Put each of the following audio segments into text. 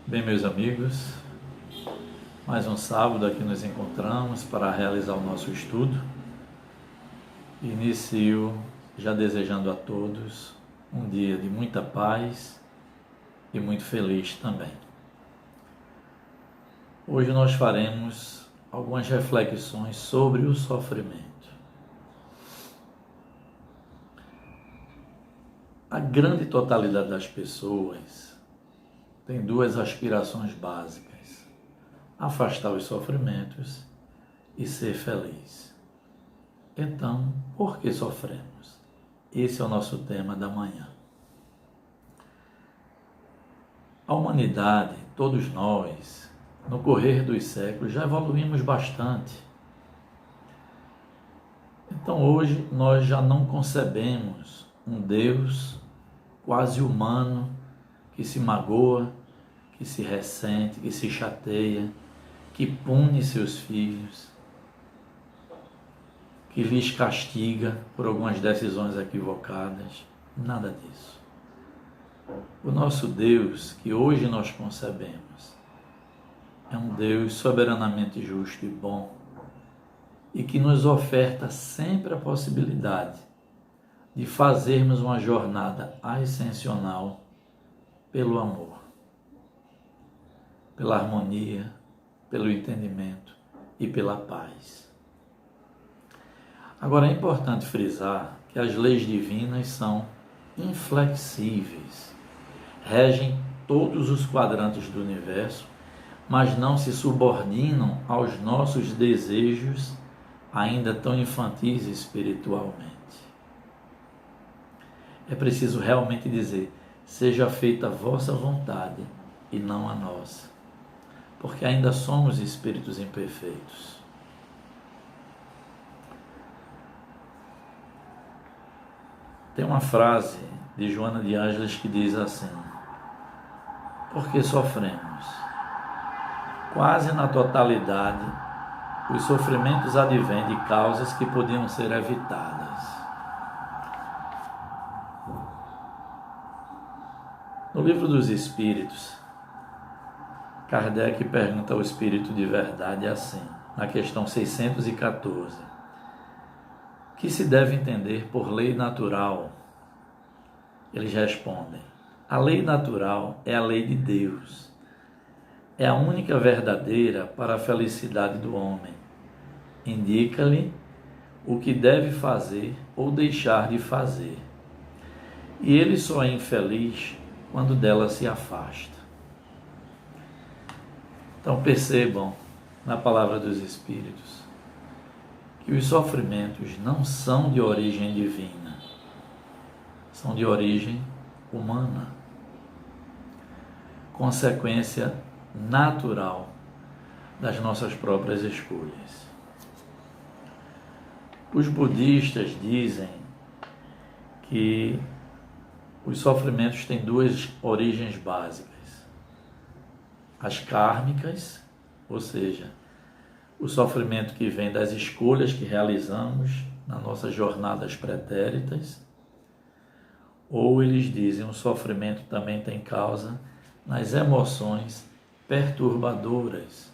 Bem, meus amigos, mais um sábado aqui nos encontramos para realizar o nosso estudo. Inicio já desejando a todos um dia de muita paz e muito feliz também. Hoje nós faremos algumas reflexões sobre o sofrimento. A grande totalidade das pessoas tem duas aspirações básicas: afastar os sofrimentos e ser feliz. Então, por que sofremos? Esse é o nosso tema da manhã. A humanidade, todos nós, no correr dos séculos, já evoluímos bastante. Então, hoje, nós já não concebemos um Deus quase humano que se magoa, que se ressente, que se chateia, que pune seus filhos, que lhes castiga por algumas decisões equivocadas. Nada disso. O nosso Deus, que hoje nós concebemos, é um Deus soberanamente justo e bom e que nos oferta sempre a possibilidade de fazermos uma jornada ascensional pelo amor, pela harmonia, pelo entendimento e pela paz. Agora é importante frisar que as leis divinas são inflexíveis, regem todos os quadrantes do universo, mas não se subordinam aos nossos desejos ainda tão infantis espiritualmente. É preciso realmente dizer: seja feita a vossa vontade e não a nossa, porque ainda somos espíritos imperfeitos. Tem uma frase de Joana de Ângeles que diz assim: por que sofremos? Quase na totalidade, os sofrimentos advêm de causas que podiam ser evitadas. No Livro dos Espíritos, Kardec pergunta ao Espírito de Verdade assim, na questão 614: que se deve entender por lei natural? Eles respondem: a lei natural é a lei de Deus. É a única verdadeira para a felicidade do homem. Indica-lhe o que deve fazer ou deixar de fazer. E ele só é infeliz quando dela se afasta. Então percebam na palavra dos Espíritos que os sofrimentos não são de origem divina, são de origem humana, consequência natural das nossas próprias escolhas. Os budistas dizem que os sofrimentos têm duas origens básicas: as kármicas, ou seja, o sofrimento que vem das escolhas que realizamos nas nossas jornadas pretéritas, ou eles dizem o sofrimento também tem causa nas emoções perturbadoras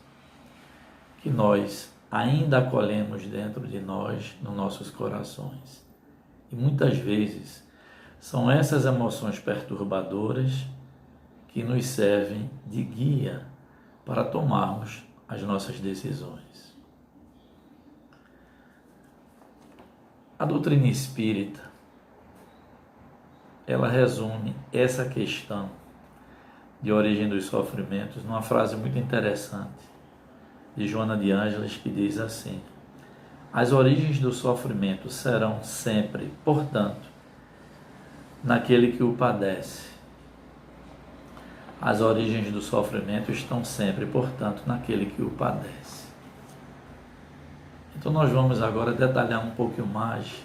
que nós ainda acolhemos dentro de nós, nos nossos corações. E muitas vezes são essas emoções perturbadoras que nos servem de guia para tomarmos as nossas decisões. A doutrina espírita, ela resume essa questão de origem dos sofrimentos numa frase muito interessante de Joana de Ângeles, que diz assim: as origens do sofrimento serão sempre, portanto, naquele que o padece. As origens do sofrimento estão sempre, portanto, naquele que o padece. Então nós vamos agora detalhar um pouquinho mais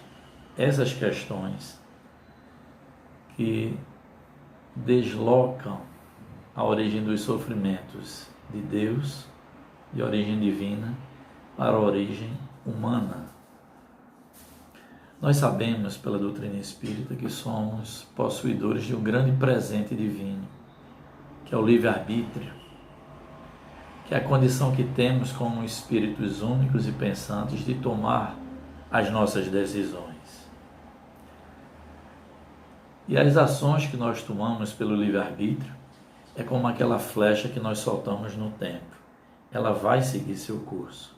essas questões que deslocam a origem dos sofrimentos de Deus, de origem divina, para a origem humana. Nós sabemos pela doutrina espírita que somos possuidores de um grande presente divino, que é o livre-arbítrio. que é a condição que temos como espíritos únicos e pensantes de tomar as nossas decisões. E as ações que nós tomamos pelo livre-arbítrio é como aquela flecha que nós soltamos no tempo. Ela vai seguir seu curso.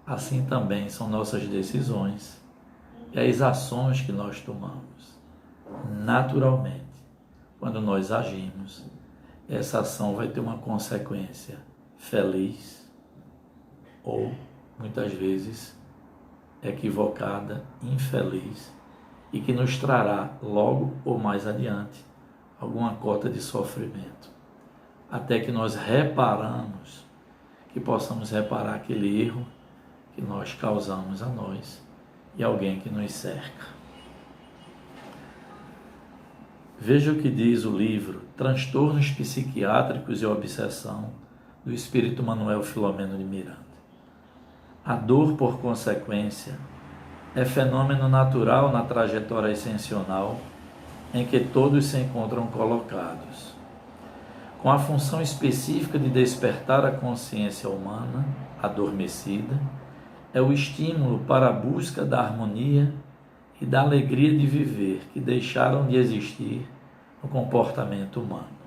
Assim também são nossas decisões e as ações que nós tomamos. Naturalmente, quando nós agimos, essa ação vai ter uma consequência feliz ou, muitas vezes, equivocada, infeliz, e que nos trará logo ou mais adiante alguma cota de sofrimento, até que nós reparamos, que possamos reparar aquele erro que nós causamos a nós e alguém que nos cerca. Veja o que diz o livro Transtornos Psiquiátricos e Obsessão, do espírito Manuel Filomeno de Miranda. A dor, por consequência, é fenômeno natural na trajetória ascensional em que todos se encontram colocados, com a função específica de despertar a consciência humana adormecida. É o estímulo para a busca da harmonia e da alegria de viver que deixaram de existir no comportamento humano.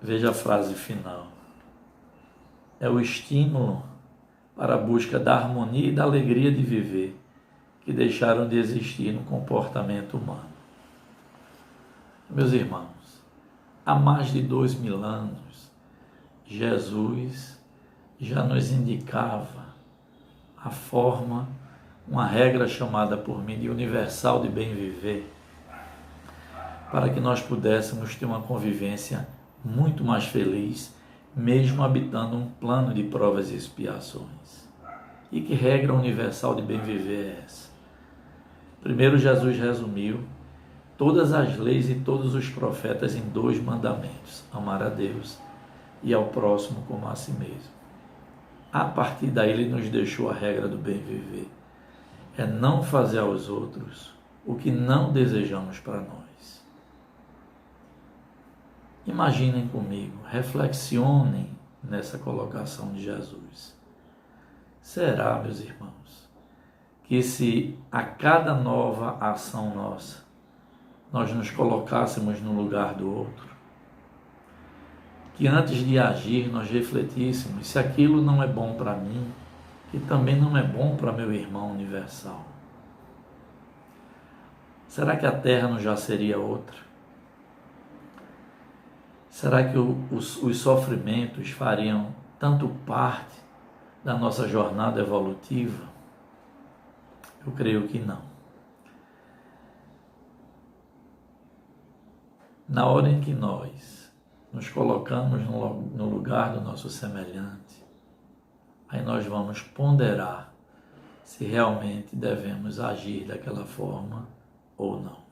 Veja a frase final. É o estímulo para a busca da harmonia e da alegria de viver que deixaram de existir no comportamento humano. Meus irmãos, há mais de 2000 anos, Jesus já nos indicava a forma, uma regra chamada por mim de universal de bem viver, para que nós pudéssemos ter uma convivência muito mais feliz, mesmo habitando um plano de provas e expiações. E que regra universal de bem viver é essa? Primeiro, Jesus resumiu todas as leis e todos os profetas em 2 mandamentos: amar a Deus e ao próximo como a si mesmo. A partir daí, ele nos deixou a regra do bem viver. É não fazer aos outros o que não desejamos para nós. Imaginem comigo, reflexionem nessa colocação de Jesus. Será, meus irmãos, que se a cada nova ação nossa, nós nos colocássemos no lugar do outro, que antes de agir nós refletíssemos se aquilo não é bom para mim, que também não é bom para meu irmão universal? Será que a Terra não já seria outra? Será que os sofrimentos fariam tanto parte da nossa jornada evolutiva? Eu creio que não. Na hora em que nós nos colocamos no lugar do nosso semelhante, aí nós vamos ponderar se realmente devemos agir daquela forma ou não.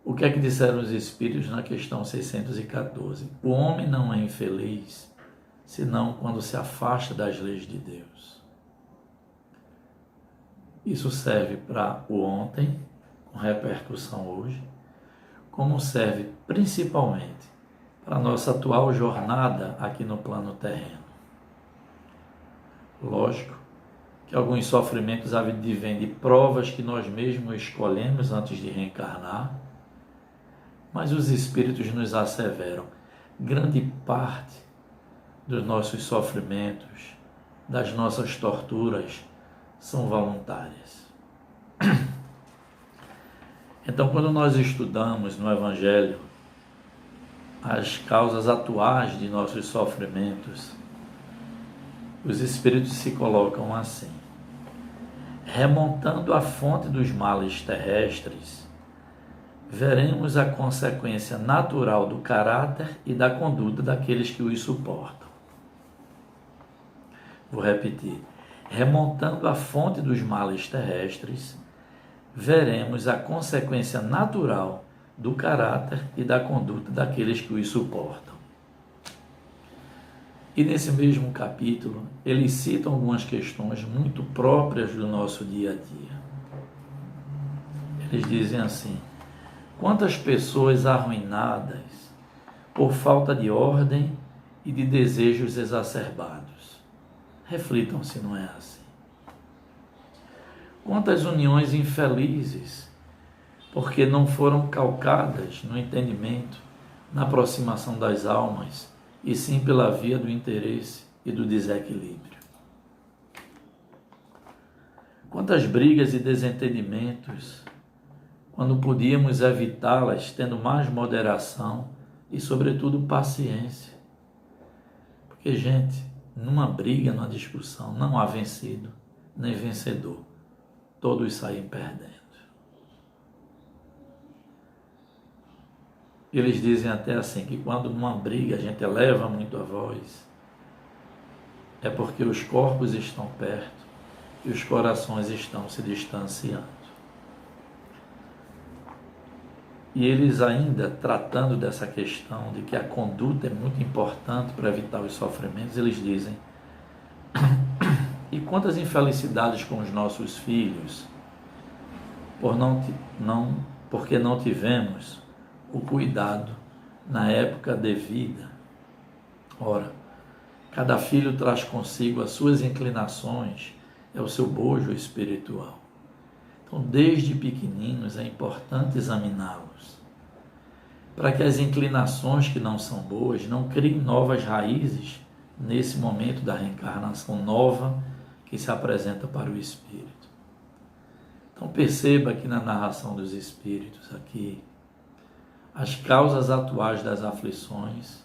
O que é que disseram os Espíritos na questão 614? O homem não é infeliz senão quando se afasta das leis de Deus. Isso serve para o ontem, com repercussão hoje, como serve principalmente para a nossa atual jornada aqui no plano terreno. Lógico que alguns sofrimentos advêm de provas que nós mesmos escolhemos antes de reencarnar, mas os Espíritos nos asseveram, grande parte dos nossos sofrimentos, das nossas torturas, são voluntárias. Então, quando nós estudamos no Evangelho as causas atuais de nossos sofrimentos, os Espíritos se colocam assim: remontando a fonte dos males terrestres, veremos a consequência natural do caráter e da conduta daqueles que os suportam. Vou repetir. Remontando a fonte dos males terrestres, veremos a consequência natural do caráter e da conduta daqueles que os suportam. E nesse mesmo capítulo, eles citam algumas questões muito próprias do nosso dia a dia. Eles dizem assim: quantas pessoas arruinadas por falta de ordem e de desejos exacerbados. Reflitam se não é assim. Quantas uniões infelizes, porque não foram calcadas no entendimento, na aproximação das almas, e sim pela via do interesse e do desequilíbrio. Quantas brigas e desentendimentos, quando podíamos evitá-las tendo mais moderação e, sobretudo, paciência. Porque, gente, numa briga, numa discussão, não há vencido nem vencedor. Todos saem perdendo. Eles dizem até assim, que quando numa briga a gente eleva muito a voz, é porque os corpos estão perto e os corações estão se distanciando. E eles ainda, tratando dessa questão de que a conduta é muito importante para evitar os sofrimentos, eles dizem: e quantas infelicidades com os nossos filhos, porque não tivemos o cuidado na época devida. Ora, cada filho traz consigo as suas inclinações, é o seu bojo espiritual. Então, desde pequeninos é importante examiná-los, para que as inclinações que não são boas não criem novas raízes nesse momento da reencarnação nova que se apresenta para o espírito. Então, perceba que na narração dos espíritos aqui, as causas atuais das aflições,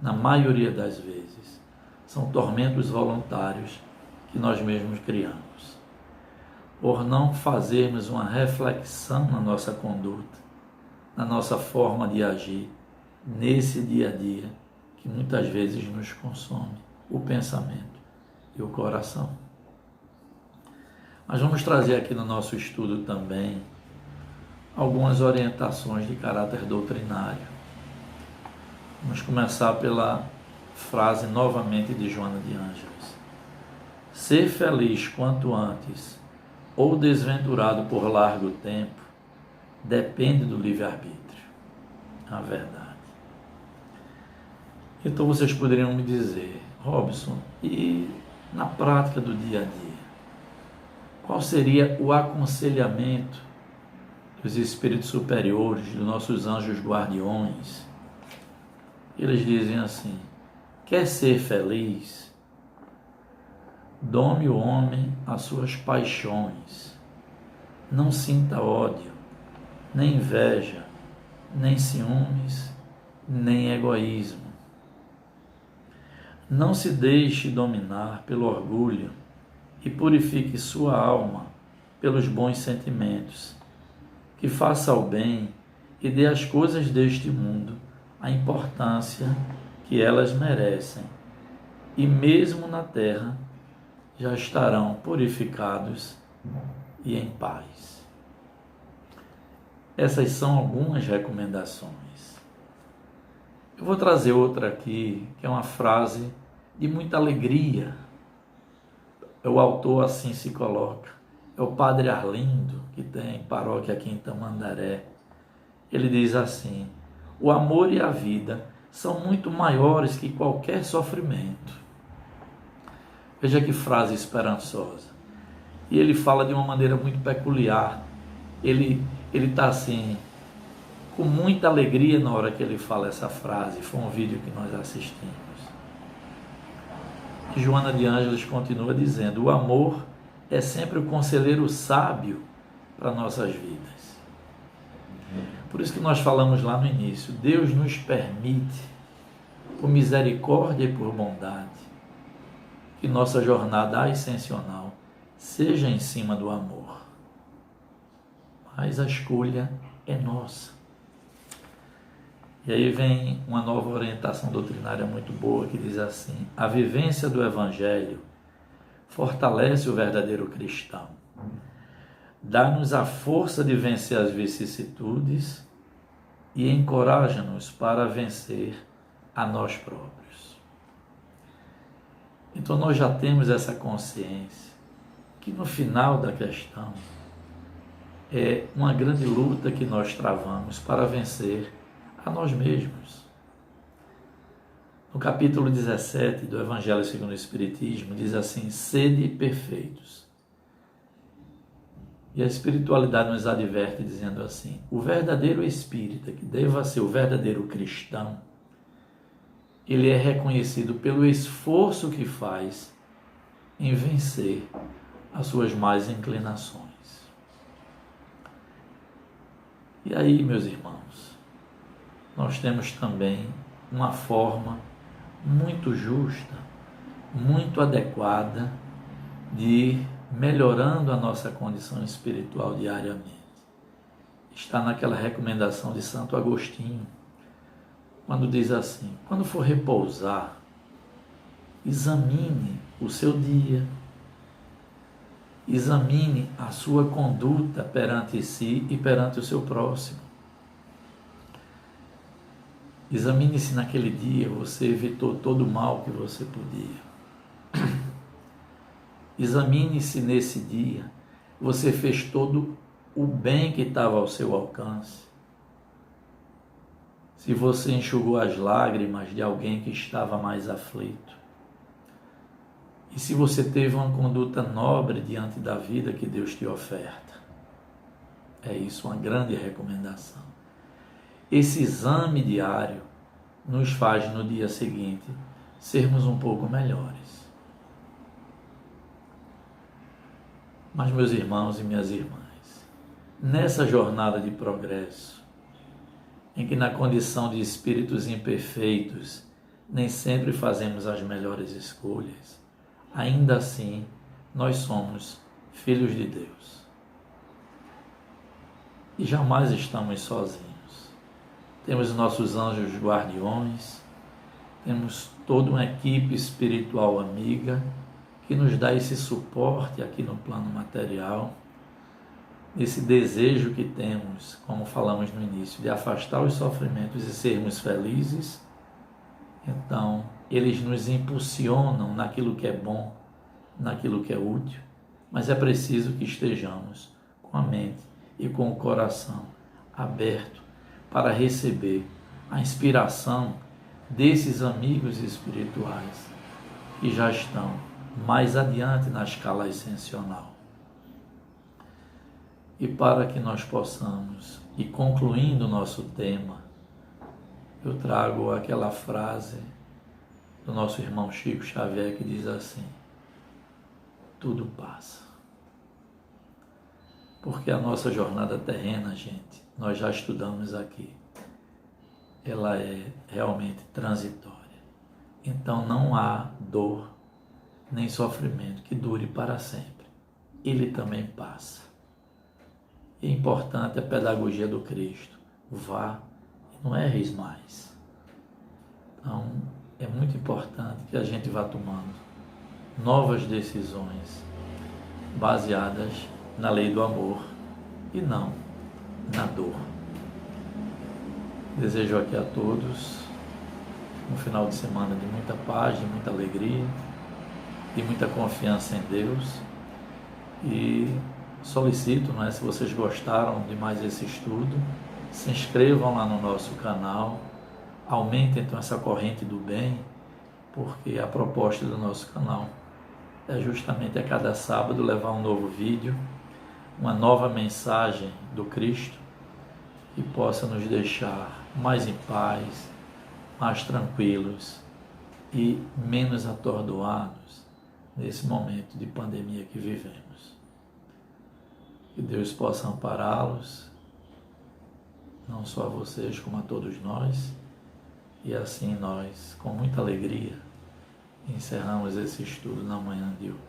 na maioria das vezes, são tormentos voluntários que nós mesmos criamos. Por não fazermos uma reflexão na nossa conduta, na nossa forma de agir, nesse dia a dia, que muitas vezes nos consome o pensamento e o coração. Mas vamos trazer aqui no nosso estudo também algumas orientações de caráter doutrinário. Vamos começar pela frase novamente de Joana de Ângeles: ser feliz quanto antes ou desventurado por largo tempo depende do livre-arbítrio. A verdade. Então vocês poderiam me dizer: Robson, e na prática do dia a dia, qual seria o aconselhamento dos espíritos superiores, dos nossos anjos guardiões? Eles dizem assim: quer ser feliz? Dome o homem às suas paixões. Não sinta ódio, nem inveja, nem ciúmes, nem egoísmo. Não se deixe dominar pelo orgulho e purifique sua alma pelos bons sentimentos. Que faça o bem e dê às coisas deste mundo a importância que elas merecem, e mesmo na terra já estarão purificados e em paz. Essas são algumas recomendações. Eu vou trazer outra aqui, que é uma frase de muita alegria. O autor assim se coloca. É o Padre Arlindo, que tem paróquia aqui em Tamandaré. Ele diz assim: o amor e a vida são muito maiores que qualquer sofrimento. Veja que frase esperançosa. E ele fala de uma maneira muito peculiar. Ele está assim, com muita alegria na hora que ele fala essa frase. Foi um vídeo que nós assistimos. E Joana de Ângeles continua dizendo: o amor é sempre o conselheiro sábio para nossas vidas. Por isso que nós falamos lá no início: Deus nos permite, por misericórdia e por bondade, que nossa jornada ascensional seja em cima do amor. Mas a escolha é nossa. E aí vem uma nova orientação doutrinária muito boa que diz assim: a vivência do Evangelho fortalece o verdadeiro cristão, dá-nos a força de vencer as vicissitudes e encoraja-nos para vencer a nós próprios. Então nós já temos essa consciência que no final da questão é uma grande luta que nós travamos para vencer a nós mesmos. No capítulo 17 do Evangelho segundo o Espiritismo, diz assim: sede perfeitos. E a espiritualidade nos adverte dizendo assim: o verdadeiro espírita, que deva ser o verdadeiro cristão, ele é reconhecido pelo esforço que faz em vencer as suas más inclinações. E aí, meus irmãos, nós temos também uma forma muito justa, muito adequada de ir melhorando a nossa condição espiritual diariamente. Está naquela recomendação de Santo Agostinho, quando diz assim: quando for repousar, examine o seu dia, examine a sua conduta perante si e perante o seu próximo. Examine se naquele dia você evitou todo o mal que você podia. Examine se nesse dia você fez todo o bem que estava ao seu alcance. Se você enxugou as lágrimas de alguém que estava mais aflito. E se você teve uma conduta nobre diante da vida que Deus te oferta. É isso, uma grande recomendação. Esse exame diário nos faz no dia seguinte sermos um pouco melhores. Mas, meus irmãos e minhas irmãs, nessa jornada de progresso, em que na condição de espíritos imperfeitos nem sempre fazemos as melhores escolhas, ainda assim nós somos filhos de Deus. E jamais estamos sozinhos. Temos nossos anjos guardiões, temos toda uma equipe espiritual amiga que nos dá esse suporte aqui no plano material, esse desejo que temos, como falamos no início, de afastar os sofrimentos e sermos felizes. Então, eles nos impulsionam naquilo que é bom, naquilo que é útil, mas é preciso que estejamos com a mente e com o coração aberto para receber a inspiração desses amigos espirituais que já estão mais adiante na escala ascensional. E para que nós possamos ir concluindo o nosso tema, eu trago aquela frase do nosso irmão Chico Xavier que diz assim: tudo passa. Porque a nossa jornada terrena, gente, nós já estudamos aqui, ela é realmente transitória. Então não há dor nem sofrimento que dure para sempre. Ele também passa. E é importante a pedagogia do Cristo. Vá e não erres mais. Então, é muito importante que a gente vá tomando novas decisões baseadas na lei do amor e não na dor. Desejo aqui a todos um final de semana de muita paz, de muita alegria, de muita confiança em Deus. E solicito, se vocês gostaram de mais esse estudo, se inscrevam lá no nosso canal, aumentem então essa corrente do bem, porque a proposta do nosso canal é justamente a cada sábado levar um novo vídeo, uma nova mensagem do Cristo, que possa nos deixar mais em paz, mais tranquilos e menos atordoados nesse momento de pandemia que vivemos. Que Deus possa ampará-los, não só a vocês, como a todos nós, e assim nós, com muita alegria, encerramos esse estudo na manhã de hoje.